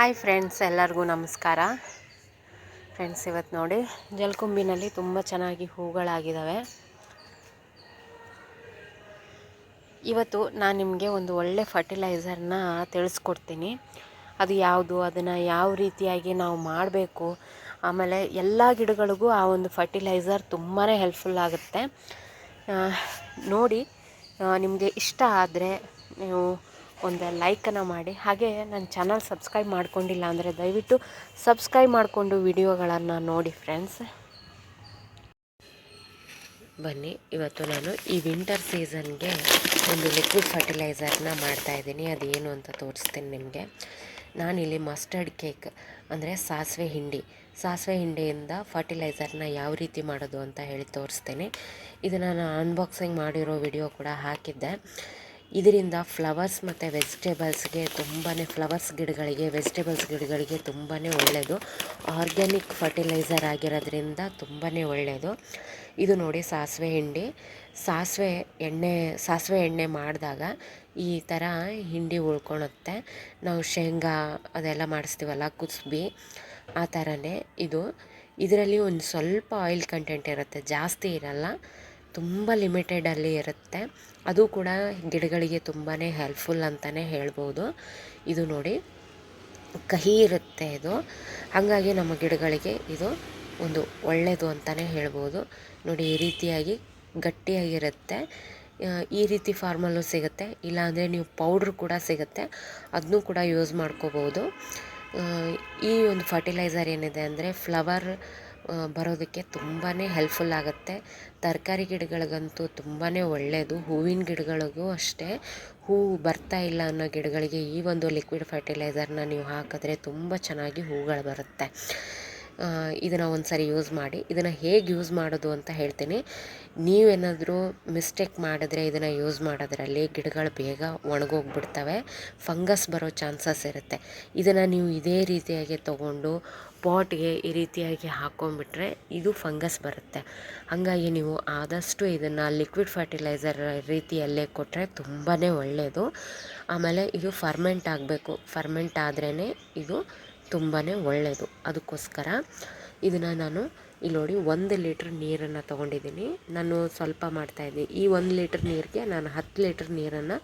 Hi friends, ಎಲ್ಲರಿಗೂ ನಮಸ್ಕಾರ. Friends, ಇವತ್ತು ನೋಡಿ ಜಲಕುಂಬಿನಲ್ಲಿ ತುಂಬ ಚೆನ್ನಾಗಿ ಹೂಗಳಾಗಿದ್ದಾವೆ. ಇವತ್ತು ನಾನು ನಿಮಗೆ ಒಂದು ಒಳ್ಳೆ ಫರ್ಟಿಲೈಸರ್ನ ತಿಳಿಸ್ಕೊಡ್ತೀನಿ. ಅದು ಯಾವುದು, ಅದನ್ನು ಯಾವ ರೀತಿಯಾಗಿ ನಾವು ಮಾಡಬೇಕು, ಆಮೇಲೆ ಎಲ್ಲ ಗಿಡಗಳಿಗೂ ಆ ಒಂದು ಫರ್ಟಿಲೈಸರ್ ತುಂಬಾ ಹೆಲ್ಪ್ಫುಲ್ ಆಗುತ್ತೆ. ನೋಡಿ, ನಿಮಗೆ ಇಷ್ಟ ಆದರೆ ನೀವು ಒಂದು ಲೈಕನ್ನು ಮಾಡಿ. ಹಾಗೆ ನನ್ನ ಚಾನಲ್ ಸಬ್ಸ್ಕ್ರೈಬ್ ಮಾಡ್ಕೊಂಡಿಲ್ಲ ಅಂದರೆ ದಯವಿಟ್ಟು ಸಬ್ಸ್ಕ್ರೈಬ್ ಮಾಡಿಕೊಂಡು ವಿಡಿಯೋಗಳನ್ನು ನೋಡಿ ಫ್ರೆಂಡ್ಸ್. ಬನ್ನಿ, ಇವತ್ತು ನಾನು ಈ ವಿಂಟರ್ ಸೀಸನ್ಗೆ ಒಂದು ಲಿಕ್ವಿಡ್ ಫರ್ಟಿಲೈಸರ್ನ ಮಾಡ್ತಾಯಿದ್ದೀನಿ. ಅದೇನು ಅಂತ ತೋರಿಸ್ತೀನಿ ನಿಮಗೆ. ನಾನಿಲ್ಲಿ ಮಸ್ಟರ್ಡ್ ಕೇಕ್ ಅಂದರೆ ಸಾಸಿವೆ ಹಿಂಡಿಯಿಂದ ಫರ್ಟಿಲೈಸರ್ನ ಯಾವ ರೀತಿ ಮಾಡೋದು ಅಂತ ಹೇಳಿ ತೋರಿಸ್ತೀನಿ. ಇದನ್ನು ನಾನು ಅನ್ಬಾಕ್ಸಿಂಗ್ ಮಾಡಿರೋ ವಿಡಿಯೋ ಕೂಡ ಹಾಕಿದ್ದೆ. ಇದರಿಂದ ಫ್ಲವರ್ಸ್ ಮತ್ತು ವೆಜಿಟೇಬಲ್ಸ್ಗೆ ಫ್ಲವರ್ಸ್ ಗಿಡಗಳಿಗೆ, ವೆಜಿಟೇಬಲ್ಸ್ ಗಿಡಗಳಿಗೆ ತುಂಬಾ ಒಳ್ಳೆಯದು. ಆರ್ಗ್ಯಾನಿಕ್ ಫರ್ಟಿಲೈಸರ್ ಆಗಿರೋದ್ರಿಂದ ತುಂಬಾ ಒಳ್ಳೆಯದು. ಇದು ನೋಡಿ, ಸಾಸಿವೆ ಎಣ್ಣೆ ಮಾಡಿದಾಗ ಈ ಥರ ಹಿಂಡಿ ಉಳ್ಕೊಳುತ್ತೆ. ನಾವು ಶೇಂಗಾ ಅದೆಲ್ಲ ಮಾಡಿಸ್ತೀವಲ್ಲ, ಕುಸ್ಬಿ, ಆ ಥರನೇ ಇದು. ಇದರಲ್ಲಿ ಒಂದು ಸ್ವಲ್ಪ ಆಯಿಲ್ ಕಂಟೆಂಟ್ ಇರುತ್ತೆ, ಜಾಸ್ತಿ ಇರಲ್ಲ, ತುಂಬ ಲಿಮಿಟೆಡಲ್ಲಿ ಇರುತ್ತೆ. ಅದು ಕೂಡ ಗಿಡಗಳಿಗೆ ತುಂಬಾ ಹೆಲ್ಪ್ಫುಲ್ ಅಂತಲೇ ಹೇಳ್ಬೋದು. ಇದು ನೋಡಿ, ಕಹಿ ಇರುತ್ತೆ ಇದು, ಹಾಗಾಗಿ ನಮ್ಮ ಗಿಡಗಳಿಗೆ ಇದು ಒಂದು ಒಳ್ಳೆಯದು ಅಂತಲೇ ಹೇಳ್ಬೋದು. ನೋಡಿ, ಈ ರೀತಿಯಾಗಿ ಗಟ್ಟಿಯಾಗಿರುತ್ತೆ. ಈ ರೀತಿ ಫಾರ್ಮಲ್ಲೂ ಸಿಗುತ್ತೆ, ಇಲ್ಲಾಂದರೆ ನೀವು ಪೌಡ್ರ್ ಕೂಡ ಸಿಗುತ್ತೆ, ಅದನ್ನೂ ಕೂಡ ಯೂಸ್ ಮಾಡ್ಕೋಬೋದು. ಈ ಒಂದು ಫರ್ಟಿಲೈಸರ್ ಏನಿದೆ ಅಂದರೆ ಫ್ಲವರ್ ಬರೋದಕ್ಕೆ ತುಂಬಾ ಹೆಲ್ಪ್ಫುಲ್ ಆಗುತ್ತೆ. ತರಕಾರಿ ಗಿಡಗಳಿಗಂತೂ ತುಂಬಾ ಒಳ್ಳೆಯದು. ಹೂವಿನ ಗಿಡಗಳಿಗೂ ಅಷ್ಟೇ, ಹೂವು ಬರ್ತಾ ಇಲ್ಲ ಅನ್ನೋ ಗಿಡಗಳಿಗೆ ಈ ಒಂದು ಲಿಕ್ವಿಡ್ ಫರ್ಟಿಲೈಸರ್ನ ನೀವು ಹಾಕಿದ್ರೆ ತುಂಬ ಚೆನ್ನಾಗಿ ಹೂಗಳು ಬರುತ್ತೆ. ಇದನ್ನು ಒಂದು ಸರಿ ಯೂಸ್ ಮಾಡಿ. ಇದನ್ನು ಹೇಗೆ ಯೂಸ್ ಮಾಡೋದು ಅಂತ ಹೇಳ್ತೀನಿ. ನೀವೇನಾದರೂ ಮಿಸ್ಟೇಕ್ ಮಾಡಿದ್ರೆ ಇದನ್ನು ಯೂಸ್ ಮಾಡೋದ್ರಲ್ಲಿ ಗಿಡಗಳು ಬೇಗ ಒಣಗೋಗ್ಬಿಡ್ತವೆ, ಫಂಗಸ್ ಬರೋ ಚಾನ್ಸಸ್ ಇರುತ್ತೆ. ಇದನ್ನು ನೀವು ಇದೇ ರೀತಿಯಾಗಿ ತೊಗೊಂಡು ಪಾಟ್ಗೆ ಈ ರೀತಿಯಾಗಿ ಹಾಕ್ಕೊಂಬಿಟ್ರೆ ಇದು ಫಂಗಸ್ ಬರುತ್ತೆ. ಹಾಗಾಗಿ ನೀವು ಆದಷ್ಟು ಇದನ್ನು ಲಿಕ್ವಿಡ್ ಫರ್ಟಿಲೈಸರ್ ರೀತಿಯಲ್ಲೇ ಕೊಟ್ಟರೆ ತುಂಬಾ ಒಳ್ಳೆಯದು. ಆಮೇಲೆ ಇದು ಫರ್ಮೆಂಟ್ ಆಗಬೇಕು, ಫರ್ಮೆಂಟ್ ಆದ್ರೇ ಇದು ತುಂಬಾ ಒಳ್ಳೆಯದು. ಅದಕ್ಕೋಸ್ಕರ ಇದನ್ನು ನಾನು ಇಲ್ಲಿ ನೋಡಿ 1 ಲೀಟ್ರ್ ನೀರನ್ನು ತೊಗೊಂಡಿದ್ದೀನಿ. ನಾನು ಸ್ವಲ್ಪ ಮಾಡ್ತಾಯಿದ್ದೀನಿ. ಈ 1 ಲೀಟ್ರ್ ನೀರಿಗೆ ನಾನು 10 ಲೀಟ್ರ್ ನೀರನ್ನು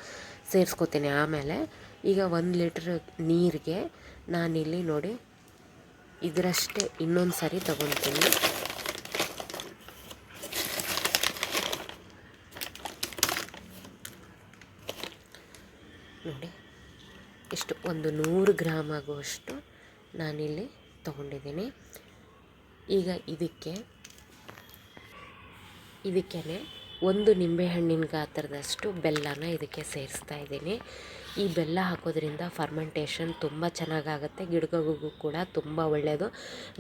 ಸೇರಿಸ್ಕೋತೀನಿ. ಆಮೇಲೆ ಈಗ 1 ಲೀಟ್ರ್ ನೀರಿಗೆ ನಾನಿಲ್ಲಿ ನೋಡಿ ಇದರಷ್ಟೇ ಇನ್ನೊಂದು ಸರಿ ತೊಗೊತೀನಿ. ನೋಡಿ, ಇಷ್ಟು ಒಂದು 100 ಗ್ರಾಮ್ ಆಗುವಷ್ಟು ನಾನಿಲ್ಲಿ ತೊಗೊಂಡಿದ್ದೀನಿ. ಈಗ ಇದಕ್ಕೆ 1 ನಿಂಬೆಹಣ್ಣಿನ ಗಾತ್ರದಷ್ಟು ಬೆಲ್ಲನ ಇದಕ್ಕೆ ಸೇರಿಸ್ತಾ ಇದ್ದೀನಿ. ಈ ಬೆಲ್ಲ ಹಾಕೋದ್ರಿಂದ ಫರ್ಮೆಂಟೇಷನ್ ತುಂಬ ಚೆನ್ನಾಗಾಗುತ್ತೆ, ಗಿಡಗಳಿಗೂ ಕೂಡ ತುಂಬ ಒಳ್ಳೆಯದು.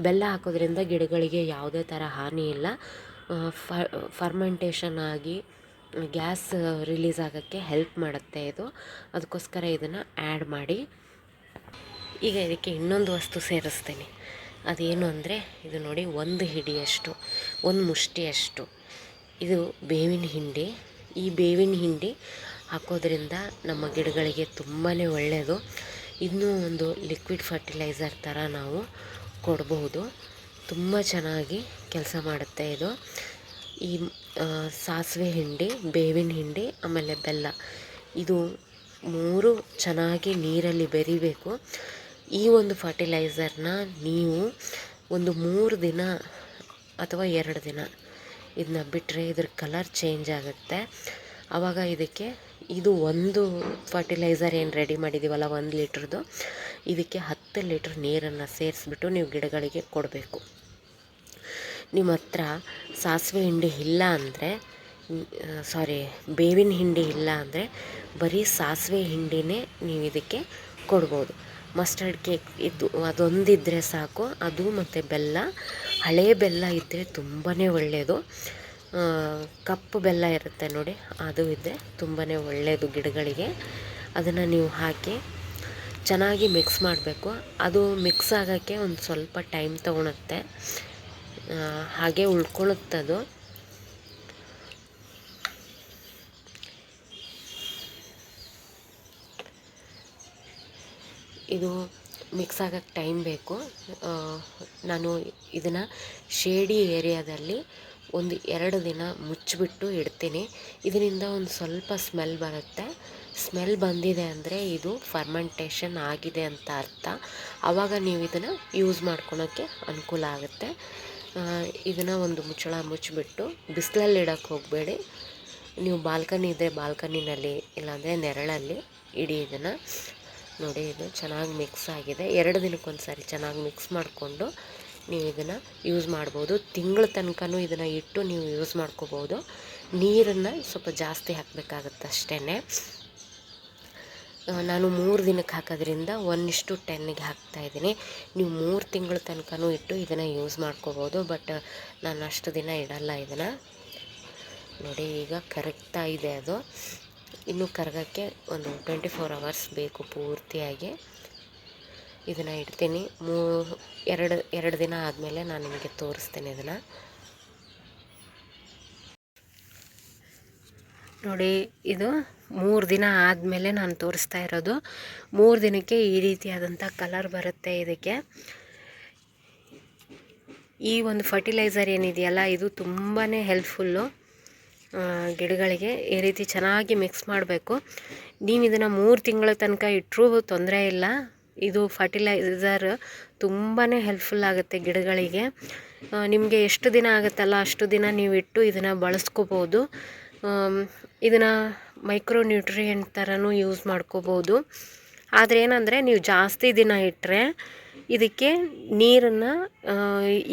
ಬೆಲ್ಲ ಹಾಕೋದ್ರಿಂದ ಗಿಡಗಳಿಗೆ ಯಾವುದೇ ಥರ ಹಾನಿ ಇಲ್ಲ. ಫರ್ಮೆಂಟೇಷನ್ ಆಗಿ ಗ್ಯಾಸ್ ರಿಲೀಸ್ ಆಗೋಕ್ಕೆ ಹೆಲ್ಪ್ ಮಾಡುತ್ತೆ ಇದು. ಅದಕ್ಕೋಸ್ಕರ ಇದನ್ನು ಆ್ಯಡ್ ಮಾಡಿ. ಈಗ ಇದಕ್ಕೆ ಇನ್ನೊಂದು ವಸ್ತು ಸೇರಿಸ್ತೀನಿ. ಅದೇನು ಅಂದರೆ ಇದು ನೋಡಿ, 1 ಹಿಡಿಯಷ್ಟು, 1 ಮುಷ್ಟಿಯಷ್ಟು ಇದು ಬೇವಿನ ಹಿಂಡಿ. ಈ ಬೇವಿನ ಹಿಂಡಿ ಹಾಕೋದ್ರಿಂದ ನಮ್ಮ ಗಿಡಗಳಿಗೆ ತುಂಬಾ ಒಳ್ಳೆಯದು. ಇನ್ನೂ ಒಂದು ಲಿಕ್ವಿಡ್ ಫರ್ಟಿಲೈಸರ್ ಥರ ನಾವು ಕೊಡಬಹುದು. ತುಂಬ ಚೆನ್ನಾಗಿ ಕೆಲಸ ಮಾಡುತ್ತೆ ಇದು. ಈ ಸಾಸಿವೆ ಹಿಂಡಿ, ಬೇವಿನ ಹಿಂಡಿ, ಆಮೇಲೆ ಬೆಲ್ಲ, ಇದು 3 ಚೆನ್ನಾಗಿ ನೀರಲ್ಲಿ ಬೆರಿಬೇಕು. ಈ ಒಂದು ಫರ್ಟಿಲೈಸರ್ನ ನೀವು ಒಂದು 3 ದಿನ ಅಥವಾ 2 ದಿನ ಇದನ್ನ ಬಿಟ್ಟರೆ ಇದ್ರ ಕಲರ್ ಚೇಂಜ್ ಆಗುತ್ತೆ. ಆವಾಗ ಇದು ಒಂದು ಫರ್ಟಿಲೈಸರ್ ಏನು ರೆಡಿ ಮಾಡಿದ್ದೀವಲ್ಲ 1 ಲೀಟ್ರದ್ದು, ಇದಕ್ಕೆ 10 ಲೀಟ್ರ್ ನೀರನ್ನು ಸೇರಿಸ್ಬಿಟ್ಟು ನೀವು ಗಿಡಗಳಿಗೆ ಕೊಡಬೇಕು. ನಿಮ್ಮ ಹತ್ರ ಸಾಸಿವೆ ಹಿಂಡಿ ಇಲ್ಲ ಅಂದರೆ, ಬೇವಿನ ಹಿಂಡಿ ಇಲ್ಲ ಅಂದರೆ ಬರೀ ಸಾಸಿವೆ ಹಿಂಡಿನೇ ನೀವು ಇದಕ್ಕೆ ಕೊಡ್ಬೋದು. ಮಸ್ಟರ್ಡ್ ಕೇಕ್ ಅದೊಂದಿದ್ದರೆ ಸಾಕು. ಅದು ಮತ್ತು ಬೆಲ್ಲ, ಹಳೆ ಬೆಲ್ಲ ಇದ್ದರೆ ತುಂಬಾ ಒಳ್ಳೆಯದು. ಕಪ್ಪು ಬೆಲ್ಲ ಇರುತ್ತೆ ನೋಡಿ, ಅದು ಇದ್ದರೆ ತುಂಬಾ ಒಳ್ಳೆಯದು ಗಿಡಗಳಿಗೆ. ಅದನ್ನು ನೀವು ಹಾಕಿ ಚೆನ್ನಾಗಿ ಮಿಕ್ಸ್ ಮಾಡಬೇಕು. ಅದು ಮಿಕ್ಸ್ ಆಗೋಕ್ಕೆ ಒಂದು ಸ್ವಲ್ಪ ಟೈಮ್ ತೊಗೊಳುತ್ತೆ, ಹಾಗೆ ಉಳ್ಕೊಳ್ಳುತ್ತದು. ಇದು ಮಿಕ್ಸ್ ಆಗೋಕ್ಕೆ ಟೈಮ್ ಬೇಕು. ನಾನು ಇದನ್ನು ಶೇಡಿ ಏರಿಯಾದಲ್ಲಿ ಒಂದು 2 ದಿನ ಮುಚ್ಚಿಬಿಟ್ಟು ಇಡ್ತೀನಿ. ಇದರಿಂದ ಒಂದು ಸ್ವಲ್ಪ ಸ್ಮೆಲ್ ಬರುತ್ತೆ. ಸ್ಮೆಲ್ ಬಂದಿದೆ ಅಂದರೆ ಇದು ಫರ್ಮೆಂಟೇಷನ್ ಆಗಿದೆ ಅಂತ ಅರ್ಥ. ಆವಾಗ ನೀವು ಇದನ್ನು ಯೂಸ್ ಮಾಡ್ಕೊಳೋಕ್ಕೆ ಅನುಕೂಲ ಆಗುತ್ತೆ. ಇದನ್ನು ಒಂದು ಮುಚ್ಚಳ ಮುಚ್ಚಿಬಿಟ್ಟು ಬಿಸಿಲಲ್ಲಿ ಇಡೋಕ್ಕೆ ಹೋಗಬೇಡಿ. ನೀವು ಬಾಲ್ಕನಿ ಇದ್ದರೆ ಬಾಲ್ಕನಿನಲ್ಲಿ, ಇಲ್ಲಾಂದರೆ ನೆರಳಲ್ಲಿ ಇಡಿ ಇದನ್ನು. ನೋಡಿ, ಇದು ಚೆನ್ನಾಗಿ ಮಿಕ್ಸ್ ಆಗಿದೆ. 2 ದಿನಕ್ಕೊಂದು ಸಾರಿ ಚೆನ್ನಾಗಿ ಮಿಕ್ಸ್ ಮಾಡಿಕೊಂಡು ನೀವು ಇದನ್ನು ಯೂಸ್ ಮಾಡ್ಬೋದು. ತಿಂಗಳ ತನಕನೂ ಇದನ್ನು ಇಟ್ಟು ನೀವು ಯೂಸ್ ಮಾಡ್ಕೋಬೋದು. ನೀರನ್ನು ಸ್ವಲ್ಪ ಜಾಸ್ತಿ ಹಾಕಬೇಕಾಗತ್ತೆ ಅಷ್ಟೇ. ನಾನು 3 ದಿನಕ್ಕೆ ಹಾಕೋದ್ರಿಂದ 1:10ಗೆ ಹಾಕ್ತಾಯಿದ್ದೀನಿ. ನೀವು 3 ತಿಂಗಳ ತನಕನೂ ಇಟ್ಟು ಇದನ್ನು ಯೂಸ್ ಮಾಡ್ಕೋಬೋದು. ಬಟ್ ನಾನು ಅಷ್ಟು ದಿನ ಇಡಲ್ಲ ಇದನ್ನು. ನೋಡಿ, ಈಗ ಕರಗ್ತಾ ಇದೆ. ಅದು ಇನ್ನೂ ಕರಗೋಕ್ಕೆ ಒಂದು 24 ಅವರ್ಸ್ ಬೇಕು ಪೂರ್ತಿಯಾಗಿ. ಇದನ್ನು ಇಡ್ತೀನಿ. 2 ದಿನ ಆದಮೇಲೆ ನಾನು ನಿಮಗೆ ತೋರಿಸ್ತೀನಿ ಇದನ್ನು. ನೋಡಿ, ಇದು 3 ದಿನ ಆದಮೇಲೆ ನಾನು ತೋರಿಸ್ತಾ ಇರೋದು. 3 ದಿನಕ್ಕೆ ಈ ರೀತಿಯಾದಂಥ ಕಲರ್ ಬರುತ್ತೆ ಇದಕ್ಕೆ. ಈ ಒಂದು ಫರ್ಟಿಲೈಸರ್ ಏನಿದೆಯಲ್ಲ, ಇದು ತುಂಬಾ ಹೆಲ್ಪ್ಫುಲ್ಲು ಗಿಡಗಳಿಗೆ. ಈ ರೀತಿ ಚೆನ್ನಾಗಿ ಮಿಕ್ಸ್ ಮಾಡಬೇಕು. ನೀವು ಇದನ್ನು 3 ತಿಂಗಳ ತನಕ ಇಟ್ಟರೂ ತೊಂದರೆ ಇಲ್ಲ. ಇದು ಫರ್ಟಿಲೈಸರ್ ತುಂಬಾ ಹೆಲ್ಪ್ಫುಲ್ ಆಗುತ್ತೆ ಗಿಡಗಳಿಗೆ. ನಿಮಗೆ ಎಷ್ಟು ದಿನ ಆಗುತ್ತಲ್ಲ ಅಷ್ಟು ದಿನ ನೀವು ಇಟ್ಟು ಇದನ್ನು ಬಳಸ್ಕೋಬೋದು. ಇದನ್ನು ಮೈಕ್ರೋ ನ್ಯೂಟ್ರಿಯೆಂಟ್ ಥರನೂ ಯೂಸ್ ಮಾಡ್ಕೋಬೋದು. ಆದರೆ ಏನಂದರೆ, ನೀವು ಜಾಸ್ತಿ ದಿನ ಇಟ್ಟರೆ ಇದಕ್ಕೆ ನೀರನ್ನು,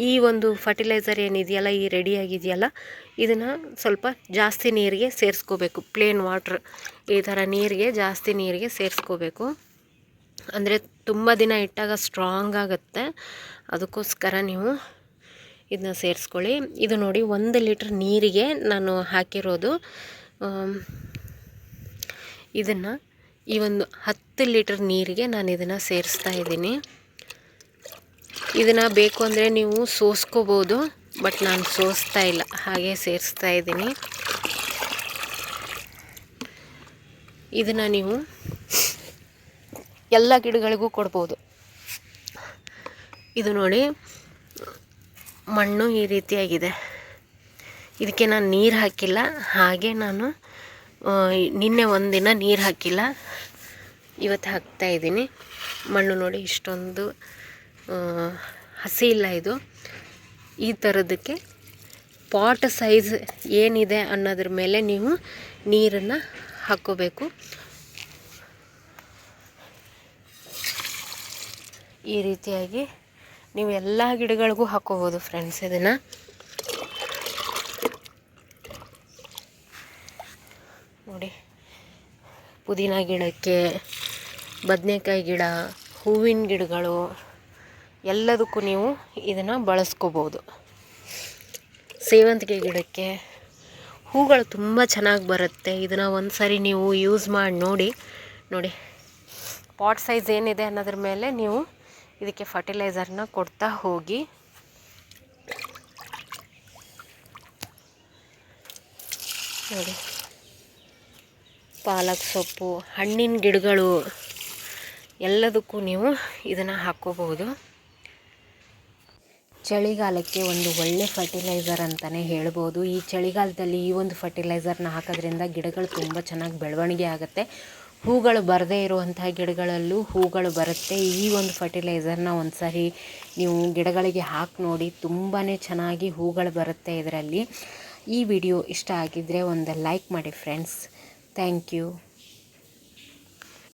ಈ ಒಂದು ಫರ್ಟಿಲೈಸರ್ ಏನಿದೆಯಲ್ಲ, ಈ ರೆಡಿಯಾಗಿದೆಯಲ್ಲ, ಇದನ್ನು ಸ್ವಲ್ಪ ಜಾಸ್ತಿ ನೀರಿಗೆ ಸೇರಿಸ್ಕೋಬೇಕು. ಪ್ಲೇನ್ ವಾಟ್ರ್ ಈ ಥರ ನೀರಿಗೆ, ಜಾಸ್ತಿ ನೀರಿಗೆ ಸೇರಿಸ್ಕೋಬೇಕು. ಅಂದರೆ ತುಂಬ ದಿನ ಇಟ್ಟಾಗ ಸ್ಟ್ರಾಂಗ್ ಆಗುತ್ತೆ. ಅದಕ್ಕೋಸ್ಕರ ನೀವು ಇದನ್ನ ಸೇರಿಸ್ಕೊಳ್ಳಿ. ಇದು ನೋಡಿ, 1 ಲೀಟ್ರ್ ನೀರಿಗೆ ನಾನು ಹಾಕಿರೋದು. ಇದನ್ನು ಈ ಒಂದು 10 ಲೀಟ್ರ್ ನೀರಿಗೆ ನಾನು ಇದನ್ನು ಸೇರಿಸ್ತಾ ಇದ್ದೀನಿ. ಇದನ್ನು ಬೇಕು ಅಂದರೆ ನೀವು ಸೋಸ್ಕೋಬೋದು, ಬಟ್ ನಾನು ಸೋಸ್ತಾ ಇಲ್ಲ, ಹಾಗೆ ಸೇರಿಸ್ತಾ ಇದ್ದೀನಿ. ಇದನ್ನು ನೀವು ಎಲ್ಲ ಗಿಡಗಳಿಗೂ ಕೊಡ್ಬೋದು. ಇದು ನೋಡಿ, ಮಣ್ಣು ಈ ರೀತಿಯಾಗಿದೆ. ಇದಕ್ಕೆ ನಾನು ನೀರು ಹಾಕಿಲ್ಲ. ಹಾಗೆ ನಾನು ನಿನ್ನೆ 1 ದಿನ ನೀರು ಹಾಕಿಲ್ಲ, ಇವತ್ತು ಹಾಕ್ತಾಯಿದ್ದೀನಿ. ಮಣ್ಣು ನೋಡಿ, ಇಷ್ಟೊಂದು ಹಸಿ ಇಲ್ಲ. ಇದು ಈ ಥರದಕ್ಕೆ ಪಾಟ್ ಸೈಜ್ ಏನಿದೆ ಅನ್ನೋದ್ರ ಮೇಲೆ ನೀವು ನೀರನ್ನು ಹಾಕ್ಕೋಬೇಕು. ಈ ರೀತಿಯಾಗಿ ನೀವು ಎಲ್ಲ ಗಿಡಗಳಿಗೂ ಹಾಕ್ಕೋಬೋದು ಫ್ರೆಂಡ್ಸ್. ಇದನ್ನು ನೋಡಿ, ಪುದೀನ ಗಿಡಕ್ಕೆ, ಬದನೆಕಾಯಿ ಗಿಡ, ಹೂವಿನ ಗಿಡಗಳು ಎಲ್ಲದಕ್ಕೂ ನೀವು ಇದನ್ನು ಬಳಸ್ಕೋಬೋದು. ಸೇವಂತಿಗೆ ಗಿಡಕ್ಕೆ ಹೂಗಳು ತುಂಬ ಚೆನ್ನಾಗಿ ಬರುತ್ತೆ. ಇದನ್ನು ಒಂದು ಸಾರಿ ನೀವು ಯೂಸ್ ಮಾಡಿ ನೋಡಿ. ಪಾಟ್ ಸೈಜ್ ಏನಿದೆ ಅನ್ನೋದ್ರ ಮೇಲೆ ನೀವು ಇದಕ್ಕೆ ಫರ್ಟಿಲೈಸರ್ನ ಕೊಡ್ತಾ ಹೋಗಿ. ನೋಡಿ, ಪಾಲಕ್ ಸೊಪ್ಪು, ಹಣ್ಣಿನ ಗಿಡಗಳು ಎಲ್ಲದಕ್ಕೂ ನೀವು ಇದನ್ನು ಹಾಕ್ಕೋಬಹುದು. ಚಳಿಗಾಲಕ್ಕೆ ಒಂದು ಒಳ್ಳೆ ಫರ್ಟಿಲೈಸರ್ ಅಂತಲೇ ಹೇಳ್ಬೋದು. ಈ ಚಳಿಗಾಲದಲ್ಲಿ ಈ ಒಂದು ಫರ್ಟಿಲೈಸರ್ನ ಹಾಕೋದ್ರಿಂದ ಗಿಡಗಳು ತುಂಬ ಚೆನ್ನಾಗಿ ಬೆಳವಣಿಗೆ ಆಗುತ್ತೆ. ಹೂಗಳು ಬರದೇ ಇರುವಂತಹ ಗಿಡಗಳಲ್ಲೂ ಹೂಗಳು ಬರುತ್ತೆ. ಈ ಒಂದು ಫರ್ಟಿಲೈಸರ್ನ ಒಂದು ಸಾರಿ ನೀವು ಗಿಡಗಳಿಗೆ ಹಾಕಿ ನೋಡಿ, ತುಂಬಾ ಚೆನ್ನಾಗಿ ಹೂಗಳು ಬರುತ್ತೆ ಇದರಲ್ಲಿ. ಈ ವಿಡಿಯೋ ಇಷ್ಟ ಆಗಿದ್ದರೆ ಒಂದು ಲೈಕ್ ಮಾಡಿ ಫ್ರೆಂಡ್ಸ್. Thank you.